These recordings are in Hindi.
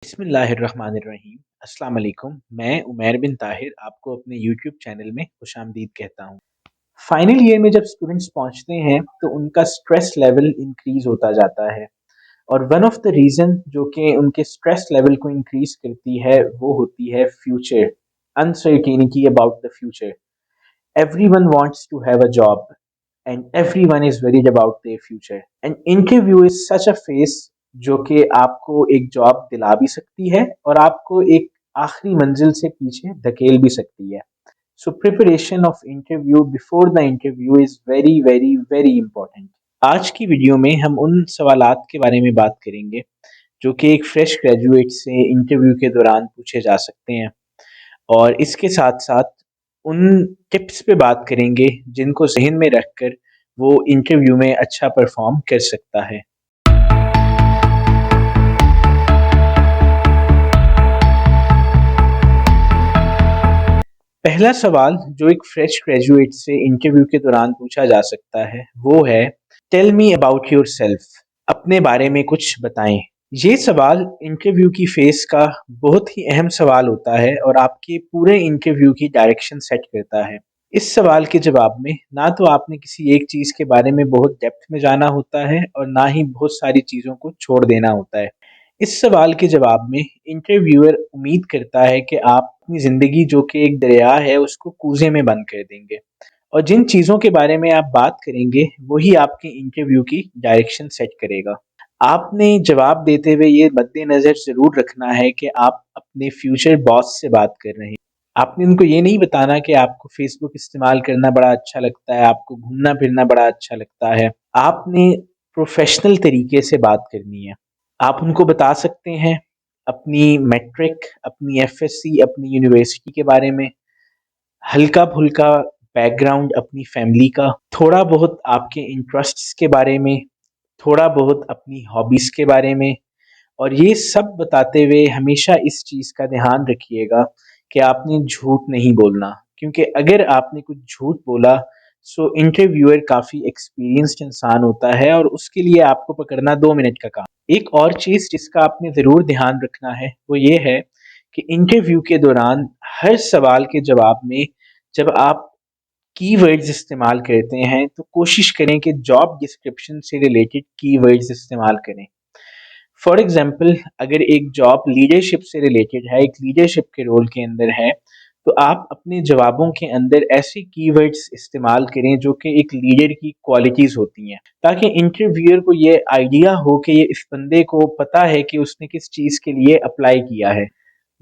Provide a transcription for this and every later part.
बिस्मिल्लाहिर्रहमानिर्रहीम। अस्सलाम वालेकुम। मैं उमैर बिन ताहिर आपको अपने यूट्यूब चैनल में खुशामदीद कहता हूँ। फाइनल ईयर में जब स्टूडेंट्स पहुँचते हैं तो उनका स्ट्रेस लेवल इंक्रीज होता जाता है और वन ऑफ द रीज़न जो कि उनके स्ट्रेस लेवल को इंक्रीज करती है वो होती है future, uncertainty about the future. Everyone wants to have a job and everyone is worried about their future. An interview is such a phase जो कि आपको एक जॉब दिला भी सकती है और आपको एक आखिरी मंजिल से पीछे धकेल भी सकती है। So preparation of interview before the interview is very very very important. आज की वीडियो में हम उन सवालात के बारे में बात करेंगे जो कि एक फ्रेश ग्रेजुएट से इंटरव्यू के दौरान पूछे जा सकते हैं और इसके साथ-साथ उन टिप्स पे बात करेंगे जिनको ज़हन में रखकर वो इंटरव्यू में अच्छा परफ़ॉर्म कर सकता है। पहला सवाल जो एक फ्रेश ग्रेजुएट से इंटरव्यू के दौरान पूछा जा सकता है वो है, टेल मी अबाउट योरसेल्फ। अपने बारे में कुछ बताएं। ये सवाल इंटरव्यू की फेस का बहुत ही अहम सवाल होता है और आपके पूरे इंटरव्यू की डायरेक्शन सेट करता है। इस सवाल के जवाब में ना तो आपने किसी एक चीज़ के बारे में बहुत डेप्थ में जाना होता है और ना ही बहुत सारी चीज़ों को छोड़ देना होता है। इस सवाल के जवाब में इंटरव्यूअर उम्मीद करता है कि आप अपनी ज़िंदगी जो कि एक दरिया है उसको कूज़े में बंद कर देंगे और जिन चीज़ों के बारे में आप बात करेंगे वही आपके इंटरव्यू की डायरेक्शन सेट करेगा। आपने जवाब देते हुए ये मद्देनज़र ज़रूर रखना है कि आप अपने फ्यूचर बॉस से बात कर रहे हैं। आपने उनको ये नहीं बताना कि आपको फ़ेसबुक इस्तेमाल करना बड़ा अच्छा लगता है, आपको घूमना-फिरना बड़ा अच्छा लगता है। आपने प्रोफ़ेशनल तरीके से बात करनी है। आप उनको बता सकते हैं अपनी मैट्रिक, अपनी एफएससी, अपनी यूनिवर्सिटी के बारे में, हल्का-फुल्का बैकग्राउंड अपनी फैमिली का, थोड़ा बहुत आपके इंटरेस्ट्स के बारे में, थोड़ा बहुत अपनी हॉबीज़ के बारे में और ये सब बताते हुए हमेशा इस चीज़ का ध्यान रखिएगा कि आपने झूठ नहीं बोलना, क्योंकि अगर आपने कुछ झूठ बोला सो इंटरव्यूअर काफ़ी एक्सपीरियंस्ड इंसान होता है और उसके लिए आपको पकड़ना 2 मिनट का काम। एक और चीज़ जिसका आपने ज़रूर ध्यान रखना है वो ये है कि इंटरव्यू के दौरान हर सवाल के जवाब में जब आप कीवर्ड्स इस्तेमाल करते हैं तो कोशिश करें कि जॉब डिस्क्रिप्शन से रिलेटेड कीवर्ड्स इस्तेमाल करें। फॉर एग्जांपल अगर एक जॉब लीडरशिप से रिलेटेड है, एक लीडरशिप के रोल के अंदर है, तो आप अपने जवाबों के अंदर ऐसे कीवर्ड्स इस्तेमाल करें जो कि एक लीडर की क्वालिटीज़ होती हैं, ताकि इंटरव्यूअर को ये आइडिया हो कि ये इस बंदे को पता है कि उसने किस चीज़ के लिए अप्लाई किया है।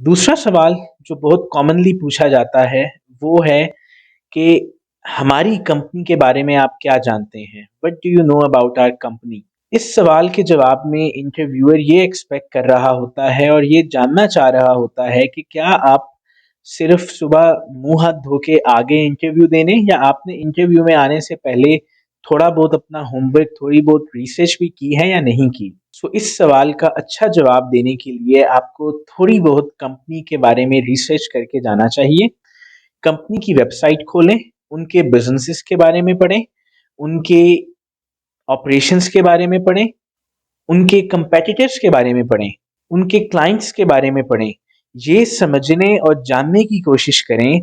दूसरा सवाल जो बहुत कॉमनली पूछा जाता है वो है कि हमारी कंपनी के बारे में आप क्या जानते हैं? What do you know about our company? इस सवाल के जवाब में इंटरव्यूअर ये एक्सपेक्ट कर रहा होता है और ये जानना चाह रहा होता है कि क्या आप सिर्फ सुबह मुंह हाथ धो के आगे इंटरव्यू देने या आपने इंटरव्यू में आने से पहले थोड़ा बहुत अपना होमवर्क, थोड़ी बहुत रिसर्च भी की है या नहीं की। सो इस सवाल का अच्छा जवाब देने के लिए आपको थोड़ी बहुत कंपनी के बारे में रिसर्च करके जाना चाहिए। कंपनी की वेबसाइट खोलें, उनके बिजनेसेस के बारे में पढ़ें, उनके ऑपरेशंस के बारे में पढ़ें, उनके कंपेटिटर्स के बारे में पढ़ें, उनके क्लाइंट्स के बारे में पढ़ें। ये समझने और जानने की कोशिश करें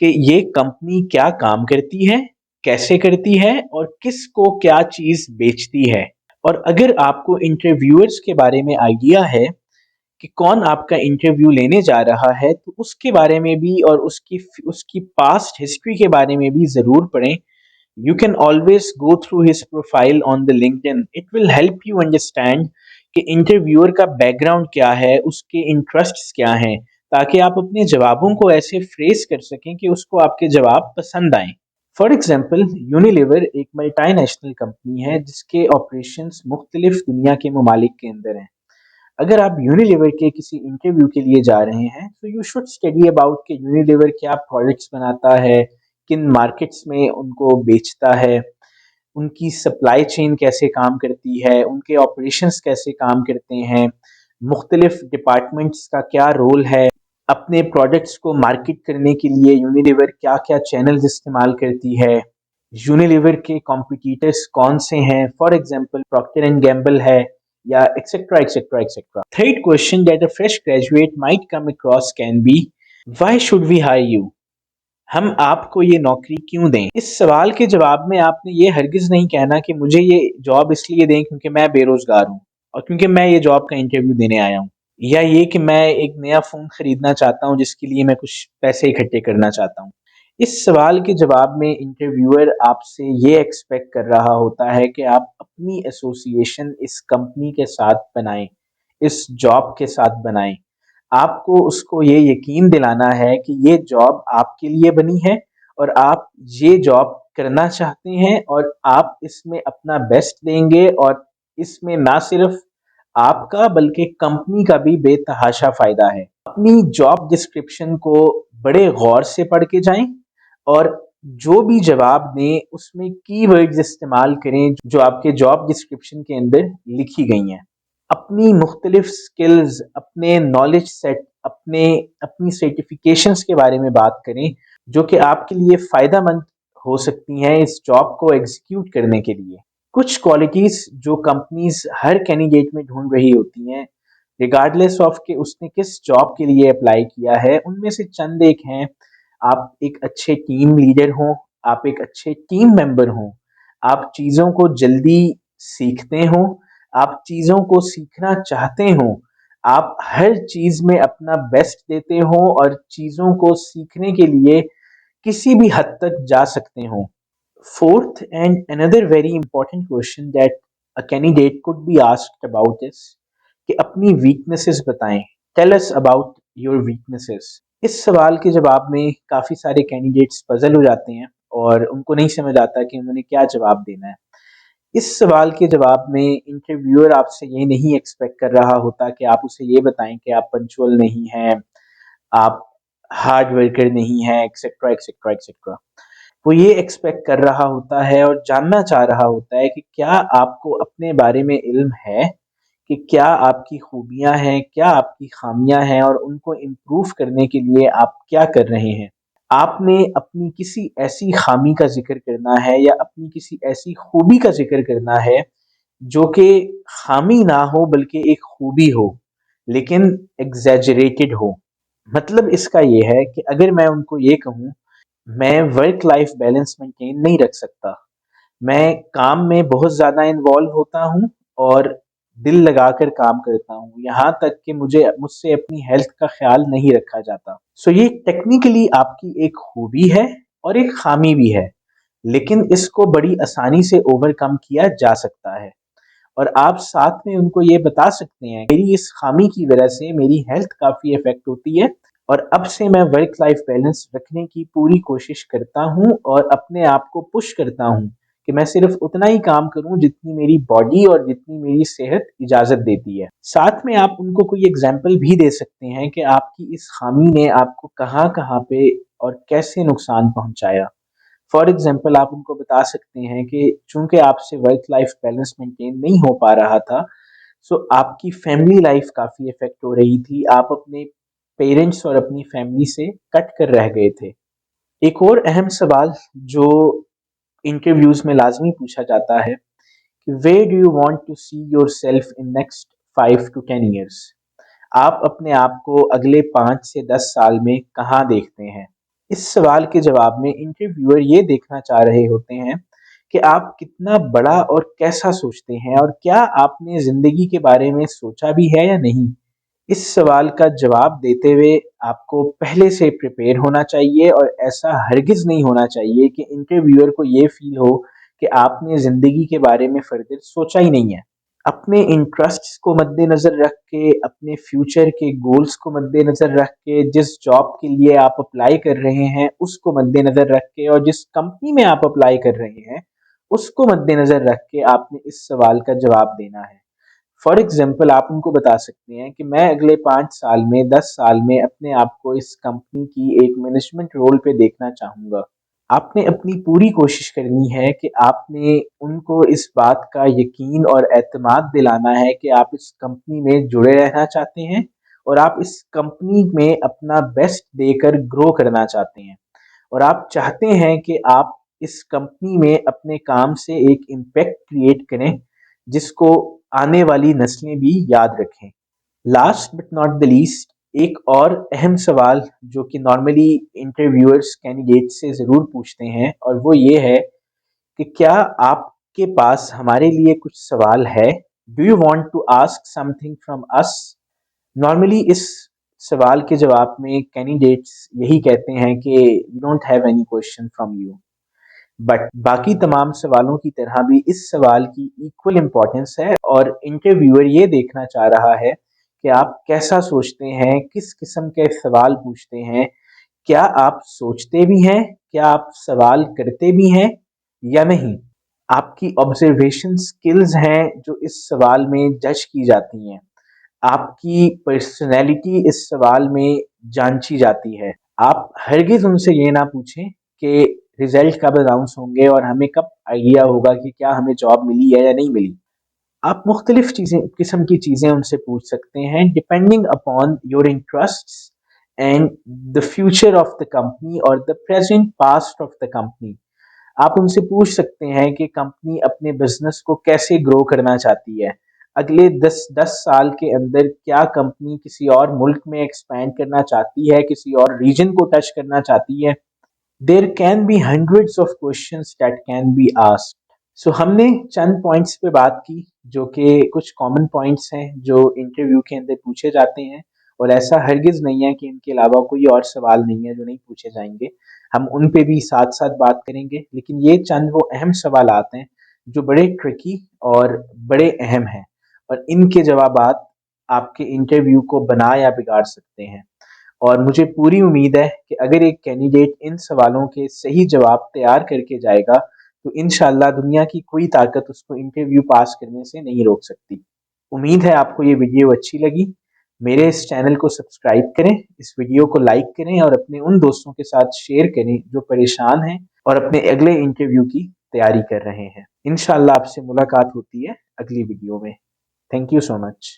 कि ये कंपनी क्या काम करती है, कैसे करती है और किसको क्या चीज़ बेचती है। और अगर आपको इंटरव्यूअर्स के बारे में आइडिया है कि कौन आपका इंटरव्यू लेने जा रहा है, तो उसके बारे में भी और उसकी पास्ट हिस्ट्री के बारे में भी ज़रूर पढ़ें। You can always go through his profile on the LinkedIn. It will help you understand कि इंटरव्यूअर का बैकग्राउंड क्या है, उसके इंटरेस्ट्स क्या हैं, ताकि आप अपने जवाबों को ऐसे फ्रेज कर सकें कि उसको आपके जवाब पसंद आएं। फॉर एग्जाम्पल यूनिलीवर एक मल्टीनेशनल कंपनी है जिसके ऑपरेशंस मुख्तलिफ दुनिया के ममालिक के अंदर हैं। अगर आप यूनिलीवर के किसी इंटरव्यू के लिए जा रहे हैं तो यू शुड स्टडी अबाउट कि यूनिलीवर क्या प्रोडक्ट्स बनाता है, किन मार्केट्स में उनको बेचता है, उनकी सप्लाई चेन कैसे काम करती है, उनके ऑपरेशंस कैसे काम करते हैं, मुख्तलिफ डिपार्टमेंट्स का क्या रोल है, अपने प्रोडक्ट्स को मार्केट करने के लिए यूनिलीवर क्या क्या चैनल्स इस्तेमाल करती है, यूनिलीवर के कॉम्पिटिटर्स कौन से हैं। For example Procter and Gamble है, या etcetera etcetera etcetera. Third question that a fresh graduate might come across can be, why should we hire you? हम आपको ये नौकरी क्यों दें? इस सवाल के जवाब में आपने ये हरगिज़ नहीं कहना कि मुझे ये जॉब इसलिए दें क्योंकि मैं बेरोज़गार हूँ और क्योंकि मैं ये जॉब का इंटरव्यू देने आया हूँ, या ये कि मैं एक नया फ़ोन खरीदना चाहता हूँ जिसके लिए मैं कुछ पैसे इकट्ठे करना चाहता हूँ। इस सवाल के जवाब में इंटरव्यूअर आपसे ये एक्सपेक्ट कर रहा होता है कि आप अपनी एसोसिएशन इस कंपनी के साथ बनाएँ, इस जॉब के साथ बनाएँ। आपको उसको ये यकीन दिलाना है कि ये जॉब आपके लिए बनी है और आप ये जॉब करना चाहते हैं और आप इसमें अपना बेस्ट देंगे और इसमें ना सिर्फ आपका बल्कि कंपनी का भी बेतहाशा फ़ायदा है। अपनी जॉब डिस्क्रिप्शन को बड़े गौर से पढ़ के जाएँ और जो भी जवाब दें उसमें कीवर्ड्स इस्तेमाल करें जो आपके जॉब डिस्क्रिप्शन के अंदर लिखी गई हैं। अपनी मुख्तलिफ स्किल्स, अपने नॉलेज सेट, अपनी सर्टिफिकेशंस के बारे में बात करें जो कि आपके लिए फ़ायदेमंद हो सकती हैं इस जॉब को एग्जीक्यूट करने के लिए। कुछ क्वालिटीज़ जो कंपनीज हर कैंडिडेट में ढूंढ रही होती हैं, रिगार्डलेस ऑफ कि उसने किस जॉब के लिए अप्लाई किया है, उनमें से चंद एक हैं। आप एक अच्छे टीम लीडर हों, आप एक अच्छे टीम मेंबर हों, आप चीज़ों को जल्दी सीखते हों, आप चीज़ों को सीखना चाहते हों, आप हर चीज़ में अपना बेस्ट देते हों और चीज़ों को सीखने के लिए किसी भी हद तक जा सकते हों। Fourth and another very important question that a candidate could be asked about is कि अपनी weaknesses बताएं। Tell us about your weaknesses। इस सवाल के जवाब में काफ़ी सारे कैंडिडेट्स पजल हो जाते हैं और उनको नहीं समझ आता कि उन्होंने क्या जवाब देना है। इस सवाल के जवाब में इंटरव्यूअर आपसे ये नहीं एक्सपेक्ट कर रहा होता कि आप उसे ये बताएं कि आप पंचुअल नहीं हैं, आप हार्ड वर्कर नहीं हैं, एक्सेट्रा एक्सेट्रा एक्सेट्रा। वो ये एक्सपेक्ट कर रहा होता है और जानना चाह रहा होता है कि क्या आपको अपने बारे में इल्म है, कि क्या आपकी खूबियाँ हैं, क्या आपकी खामियाँ हैं और उनको इम्प्रूव करने के लिए आप क्या कर रहे हैं। आपने अपनी किसी ऐसी खामी का ज़िक्र करना है या अपनी किसी ऐसी खूबी का ज़िक्र करना है जो कि खामी ना हो बल्कि एक खूबी हो, लेकिन एग्ज़ैजरेटेड हो। मतलब इसका ये है कि अगर मैं उनको ये कहूँ, मैं वर्क लाइफ बैलेंस मेंटेन नहीं रख सकता। मैं काम में बहुत ज़्यादा इन्वॉल्व होता हूँ और दिल लगाकर काम करता हूँ। यहाँ तक कि मुझसे अपनी हेल्थ का ख़्याल नहीं रखा जाता। सो ये टेक्निकली आपकी एक खूबी है और एक ख़ामी भी है, लेकिन इसको बड़ी आसानी से ओवरकम किया जा सकता है। और आप साथ में उनको ये बता सकते हैं, मेरी इस खामी की वजह से मेरी हेल्थ काफ़ी इफ़ेक्ट होती है और अब से मैं वर्क लाइफ बैलेंस रखने की पूरी कोशिश करता हूँ और अपने आप को पुश करता हूँ कि मैं सिर्फ उतना ही काम करूँ जितनी मेरी बॉडी और जितनी मेरी सेहत इजाज़त देती है। साथ में आप उनको कोई एग्जाम्पल भी दे सकते हैं कि आपकी इस खामी ने आपको कहाँ कहाँ पे और कैसे नुकसान पहुँचाया। फॉर एग्जाम्पल आप उनको बता सकते हैं कि चूंकि आपसे वर्क लाइफ बैलेंस मेंटेन नहीं हो पा रहा था, सो आपकी फैमिली लाइफ काफ़ी इफ़ेक्ट हो रही थी, आप अपने पेरेंट्स और अपनी फैमिली से कट कर रह गए थे। एक और अहम सवाल जो इंटरव्यूज़ में लाजमी पूछा जाता है कि where do you want to see yourself in next 5 to 10 years? आप अपने आप को अगले 5 से 10 साल में कहाँ देखते हैं? इस सवाल के जवाब में इंटरव्यूअर ये देखना चाह रहे होते हैं कि आप कितना बड़ा और कैसा सोचते हैं और क्या आपने ज़िंदगी के बारे में सोचा भी है या नहीं। इस सवाल का जवाब देते हुए आपको पहले से प्रिपेयर होना चाहिए और ऐसा हरगिज़ नहीं होना चाहिए कि इंटरव्यूअर को ये फ़ील हो कि आपने ज़िंदगी के बारे में फ़र्दर सोचा ही नहीं है। अपने इंटरेस्ट्स को मद्देनज़र रख के, अपने फ्यूचर के गोल्स को मद्देनज़र रख के, जिस जॉब के लिए आप अप्लाई कर रहे हैं, उसको मद्देनज़र रख के और जिस कंपनी में आप अप्लाई कर रहे हैं, उसको मद्देनज़र रख के आपने इस सवाल का जवाब देना है। फॉर एग्ज़ाम्पल आप उनको बता सकते हैं कि मैं अगले 5 साल में, 10 साल में अपने आप को इस कंपनी की एक मैनेजमेंट रोल पे देखना चाहूँगा। आपने अपनी पूरी कोशिश करनी है कि आपने उनको इस बात का यकीन और एतमाद दिलाना है कि आप इस कंपनी में जुड़े रहना चाहते हैं और आप इस कंपनी में अपना बेस्ट देकर ग्रो करना चाहते हैं और आप चाहते हैं कि आप इस कंपनी में अपने काम से एक इम्पैक्ट क्रिएट करें जिसको आने वाली नस्लें भी याद रखें। Last but not the least, एक और अहम सवाल जो कि नॉर्मली इंटरव्यूअर्स कैंडिडेट से ज़रूर पूछते हैं, और वो ये है कि क्या आपके पास हमारे लिए कुछ सवाल है? Do you want to ask something from us? Normally इस सवाल के जवाब में कैंडिडेट्स यही कहते हैं कि we don't have any question from you. But बाकी तमाम सवालों की तरह भी इस सवाल की इक्वल इम्पोर्टेंस है, और इंटरव्यूअर ये देखना चाह रहा है कि आप कैसा सोचते हैं, किस किस्म के सवाल पूछते हैं, क्या आप सोचते भी हैं, क्या आप सवाल करते भी हैं या नहीं। आपकी ऑब्जर्वेशन स्किल्स हैं जो इस सवाल में जज की जाती हैं। आपकी पर्सनैलिटी इस सवाल में जांची जाती है। आप हरगिज़ उनसे ये ना पूछें कि रिज़ल्ट कब अनाउंस होंगे और हमें कब आइडिया होगा कि क्या हमें जॉब मिली है या नहीं मिली। आप मुख्तलिफ चीज़ें किस्म की चीज़ें उनसे पूछ सकते हैं depending upon your interests and the future of the company और the present past of the company. आप उनसे पूछ सकते हैं कि कंपनी अपने बिजनेस को कैसे ग्रो करना चाहती है। अगले 10 साल के अंदर क्या कंपनी किसी और मुल्क में एक्सपैंड करना चाहती है, किसी और रीजन को टच करना चाहती है। There can be hundreds of questions that can be asked. So हमने चंद पॉइंट्स पे बात की जो कि कुछ कॉमन पॉइंट्स हैं जो इंटरव्यू के अंदर पूछे जाते हैं, और ऐसा हरगिज़ नहीं है कि इनके अलावा कोई और सवाल नहीं है जो नहीं पूछे जाएंगे। हम उन पे भी साथ साथ बात करेंगे, लेकिन ये चंद वो अहम सवाल आते हैं जो बड़े ट्रिकी और बड़े अहम हैं, और इनके जवाबात आपके इंटरव्यू को बना या बिगाड़ सकते हैं। और मुझे पूरी उम्मीद है कि अगर एक कैंडिडेट इन सवालों के सही जवाब तैयार करके जाएगा तो इंशाल्लाह दुनिया की कोई ताकत उसको इंटरव्यू पास करने से नहीं रोक सकती। उम्मीद है आपको ये वीडियो अच्छी लगी। मेरे इस चैनल को सब्सक्राइब करें, इस वीडियो को लाइक करें और अपने उन दोस्तों के साथ शेयर करें जो परेशान हैं और अपने अगले इंटरव्यू की तैयारी कर रहे हैं। इंशाल्लाह आपसे मुलाकात होती है अगली वीडियो में। Thank you so much.